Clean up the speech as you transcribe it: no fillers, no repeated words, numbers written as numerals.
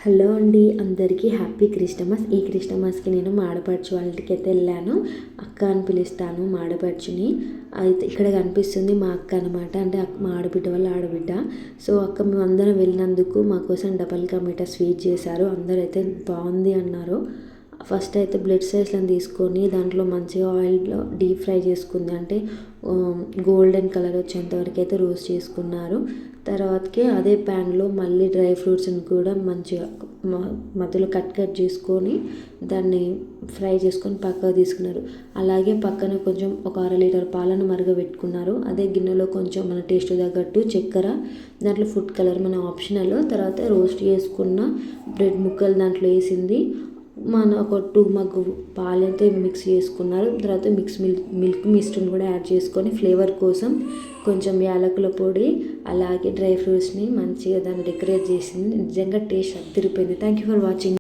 Hello అండి, అందరికీ happy Christmas. ఈ క్రిస్టమస్కి నేను మా ఆడపడుచు వాళ్ళ ఇంటికి అయితే వెళ్ళాను. అక్క అని పిలుస్తాను మా ఆడపడుచుని. అయితే ఇక్కడ కనిపిస్తుంది మా అక్క అనమాట, అంటే మా ఆడబిడ్డ వాళ్ళ ఆడబిడ్డ. సో అక్క మేము అందరం వెళ్ళినందుకు మా కోసం డబల్ కా మీఠా స్వీట్ చేశారు. అందరూ అయితే బాగుంది అన్నారు. ఫస్ట్ అయితే బ్లడ్ సెల్స్లను తీసుకొని దాంట్లో మంచిగా ఆయిల్లో డీప్ ఫ్రై చేసుకుంది, అంటే గోల్డెన్ కలర్ వచ్చేంత వరకు అయితే రోస్ట్ చేసుకున్నారు. తర్వాతకి అదే ప్యాన్లో మళ్ళీ డ్రై ఫ్రూట్స్ని కూడా మంచిగా మధ్యలో కట్ చేసుకొని దాన్ని ఫ్రై చేసుకొని పక్కకు తీసుకున్నారు. అలాగే పక్కన కొంచెం ఒక 1/2 లీటర్ పాలను మరగబెట్టుకున్నారు. అదే గిన్నెలో కొంచెం మన టేస్ట్ తగ్గట్టు చక్కెర, దాంట్లో ఫుడ్ కలర్ మన ఆప్షనల్. తర్వాత రోస్ట్ చేసుకున్న బ్రెడ్ ముక్కలు దాంట్లో వేసింది. మన ఒక 2 మగ్గు పాలైతే మిక్స్ చేసుకున్నారు. తర్వాత మిల్క్ మిస్ట్ని కూడా యాడ్ చేసుకొని ఫ్లేవర్ కోసం కొంచెం యాలకుల పొడి, అలాగే డ్రై ఫ్రూట్స్ని మంచిగా దాన్ని డెకరేట్ చేసింది. నిజంగా టేస్ట్ అదిరిపోయింది. Thank you for watching.